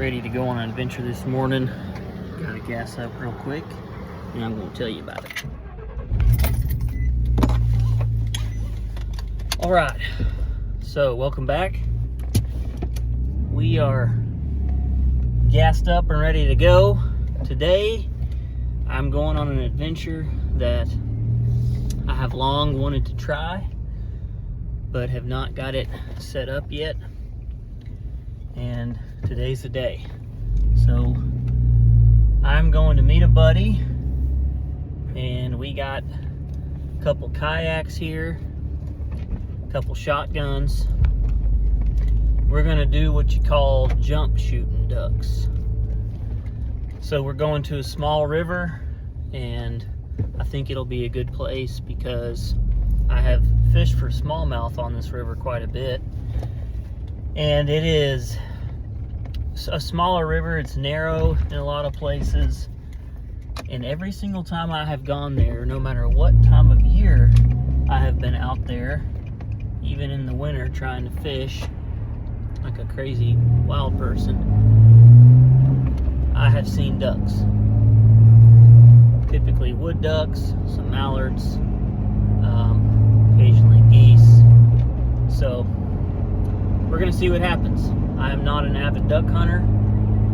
ready to go on an adventure this morning. Gotta gas up real quick, and I'm gonna tell you about it. All right, so welcome back. We are gassed up and ready to go. Today, I'm going on an adventure that I have long wanted to try, but have not got it set up yet. And today's the day. So I'm going to meet a buddy, and we got a couple kayaks here, a couple shotguns. We're gonna do what you call jump shooting ducks. So we're going to a small river, and I think it'll be a good place because I have fished for smallmouth on this river quite a bit. And it is a smaller river. It's narrow in a lot of places. And every single time I have gone there, no matter what time of year I have been out there, even in the winter trying to fish like a crazy wild person, I have seen ducks. Typically wood ducks, some mallards, occasionally geese. So we're gonna see what happens. I am not an avid duck hunter,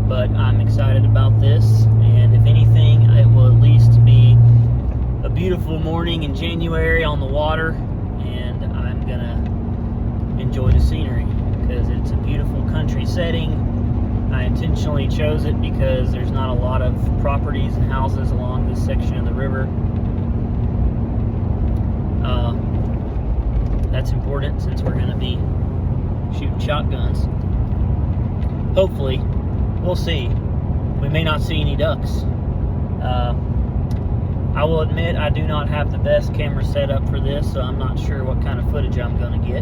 but I'm excited about this, and if anything, it will at least be a beautiful morning in January on the water, and I'm gonna enjoy the scenery because it's a beautiful country setting. I intentionally chose it because there's not a lot of properties and houses along this section of the river. That's important since we're gonna be shooting shotguns. Hopefully, we'll see. We may not see any ducks. I will admit I do not have the best camera setup for this, so I'm not sure what kind of footage I'm gonna get,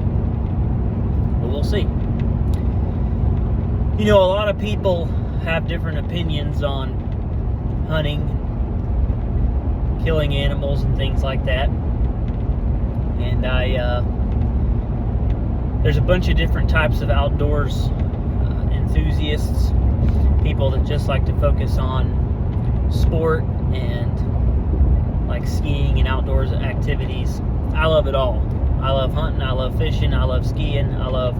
but we'll see. You know, a lot of people have different opinions on hunting, killing animals and things like that. And there's a bunch of different types of outdoors enthusiasts, people that just like to focus on sport and like skiing and outdoors activities. I love it all. I love hunting, I love fishing, I love skiing, I love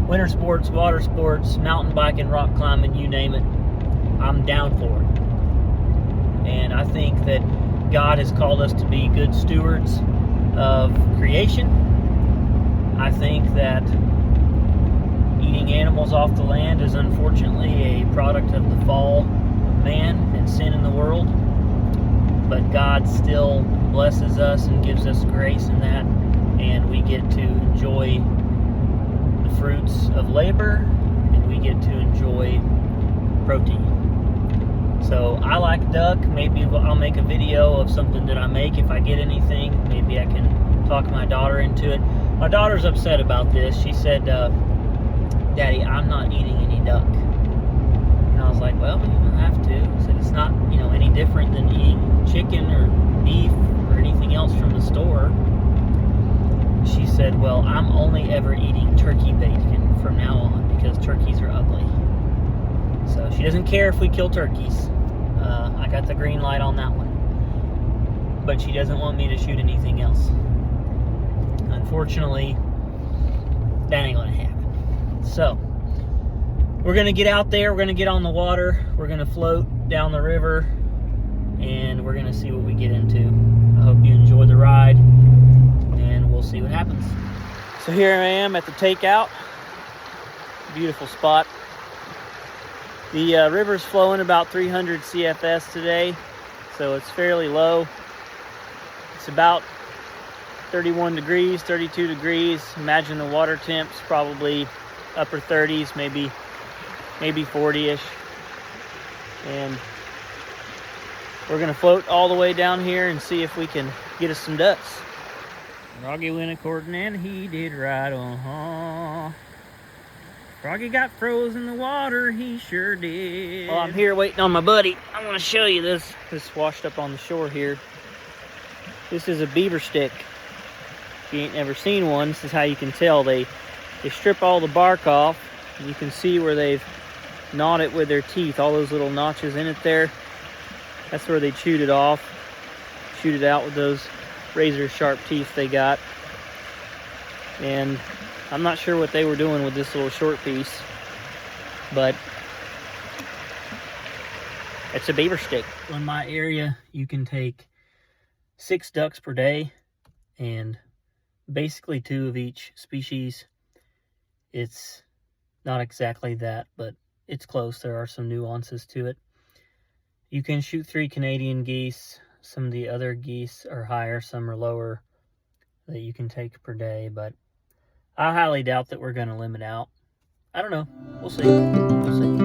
winter sports, water sports, mountain biking, rock climbing, you name it. I'm down for it. And I think that God has called us to be good stewards of creation. I think that eating animals off the land is unfortunately a product of the fall of man and sin in the world. But God still blesses us and gives us grace in that, and we get to enjoy the fruits of labor, and we get to enjoy protein. So I like duck. Maybe I'll make a video of something that I make if I get anything. Maybe I can talk my daughter into it. My daughter's upset about this. She said, Daddy, I'm not eating any duck. And I was like, well, you don't have to. I said, it's not, any different than eating chicken or beef or anything else from the store. She said, well, I'm only ever eating turkey bacon from now on because turkeys are ugly. So she doesn't care if we kill turkeys. I got the green light on that one. But she doesn't want me to shoot anything else. Unfortunately, that ain't gonna happen. So, we're gonna get out there, we're gonna get on the water, we're gonna float down the river, and we're gonna see what we get into. I hope you enjoy the ride, and we'll see what happens. So here I am at the takeout. Beautiful spot. The river's flowing about 300 CFS today, so it's fairly low. It's about 31 degrees, 32 degrees. Imagine the water temps probably upper 30s, maybe 40-ish. And we're gonna float all the way down here and see if we can get us some ducks. Froggy went a-courting and he did right, Froggy got froze in the water, he sure did. Well, I'm here waiting on my buddy. I want to show you this. This washed up on the shore here. This is a beaver stick. If you ain't never seen one, this is how you can tell. They strip all the bark off, and you can see where they've gnawed it with their teeth. All those little notches in it there, that's where they chewed it off, chewed it out with those razor sharp teeth they got. And I'm not sure what they were doing with this little short piece, but it's a beaver stick. In my area, you can take 6 ducks per day, and basically 2 of each species. It's not exactly that, but it's close. There are some nuances to it. You can shoot 3 Canadian geese. Some of the other geese are higher, some are lower, that you can take per day, but I highly doubt that we're going to limit out. I don't know. We'll see. We'll see.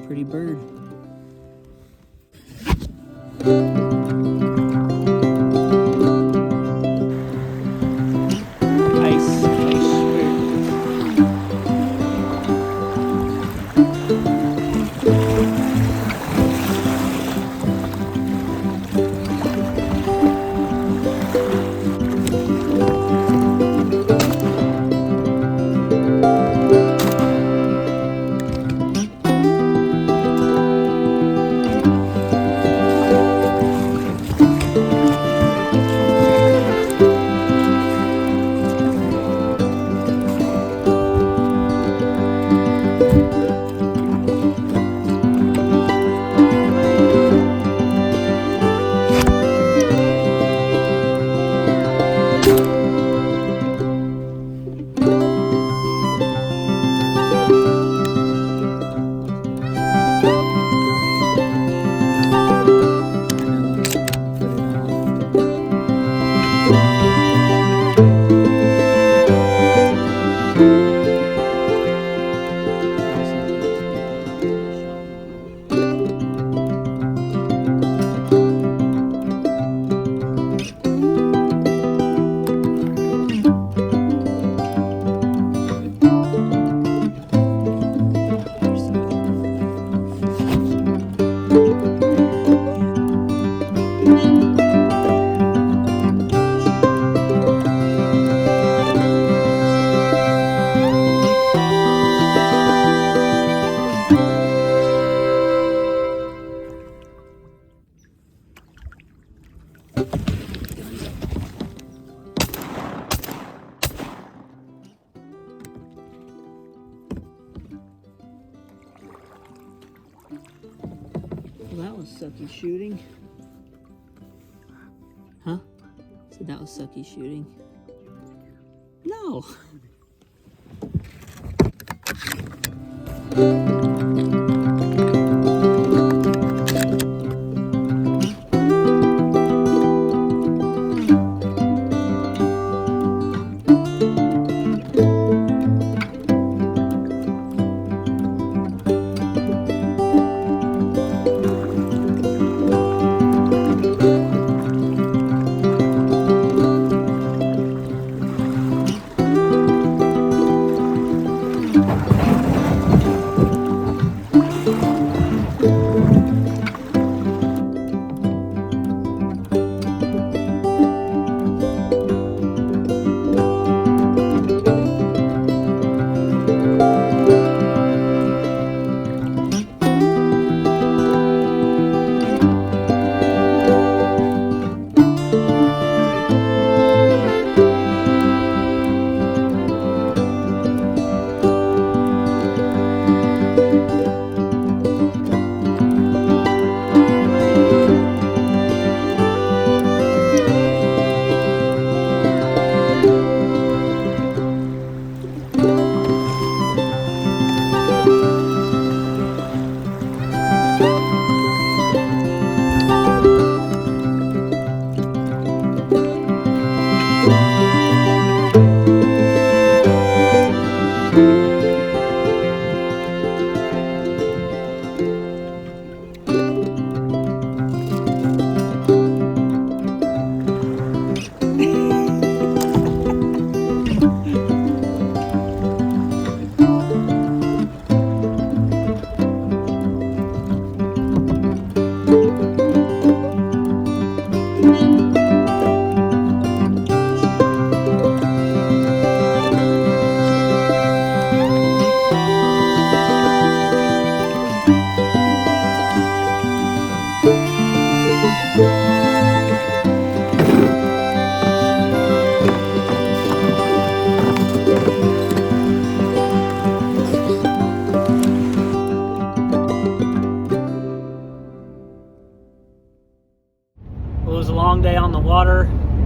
Pretty bird. Well, that was sucky shooting. Huh? Said that was sucky shooting. No.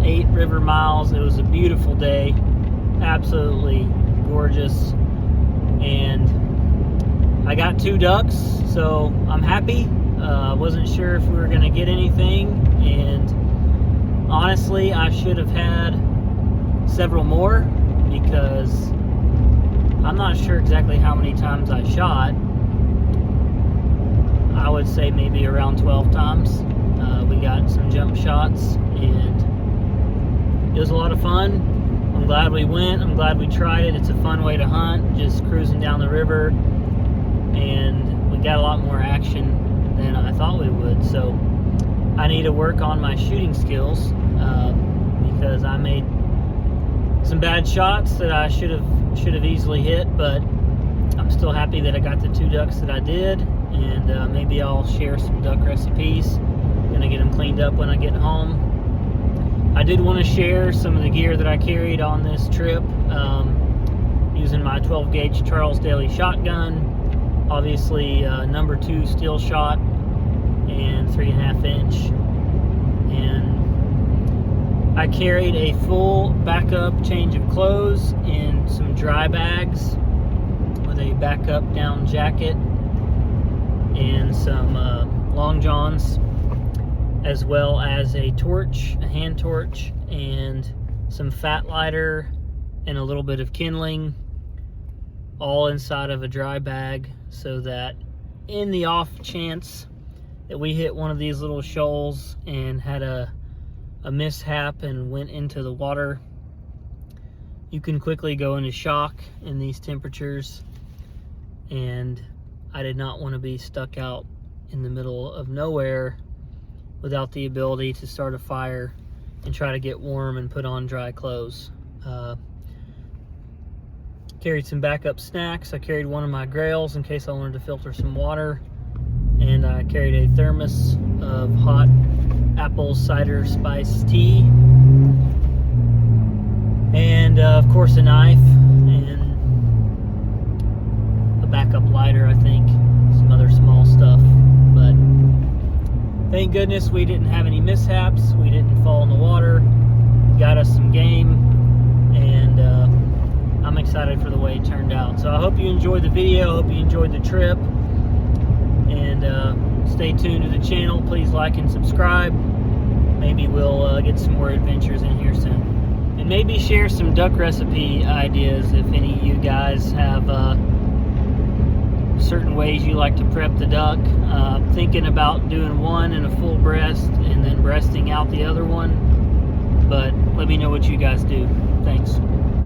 8 river miles. It was a beautiful day, absolutely gorgeous, and I got 2 ducks, so I'm happy. I wasn't sure if we were going to get anything, and honestly, I should have had several more because I'm not sure exactly how many times I shot. I would say maybe around 12 times. We got some jump shots, and it was a lot of fun. I'm glad we went. I'm glad we tried it. It's a fun way to hunt, just cruising down the river, and we got a lot more action than I thought we would. So I need to work on my shooting skills because I made some bad shots that I should have easily hit, but I'm still happy that I got the 2 ducks that I did, and maybe I'll share some duck recipes. Gonna get them cleaned up when I get home. I did want to share some of the gear that I carried on this trip, using my 12 gauge Charles Daly shotgun, obviously number 2 steel shot and 3.5 inch, and I carried a full backup change of clothes in some dry bags with a backup down jacket and some long johns, as well as a torch, a hand torch, and some fat lighter and a little bit of kindling, all inside of a dry bag, so that in the off chance that we hit one of these little shoals and had a mishap and went into the water, you can quickly go into shock in these temperatures, and I did not want to be stuck out in the middle of nowhere without the ability to start a fire and try to get warm and put on dry clothes. Carried some backup snacks. I carried one of my grails in case I wanted to filter some water, and I carried a thermos of hot apple cider spice tea, and of course a knife and a backup lighter, I think, some other small stuff. But thank goodness we didn't have any mishaps. We didn't fall in the water. Got us some game, and I'm excited for the way it turned out. So I hope you enjoyed the video. I hope you enjoyed the trip, and stay tuned to the channel. Please like and subscribe. Maybe we'll get some more adventures in here soon, and maybe share some duck recipe ideas if any of you guys have certain ways you like to prep the duck. Thinking about doing one in a full breast and then breasting out the other one, but let me know what you guys do. Thanks.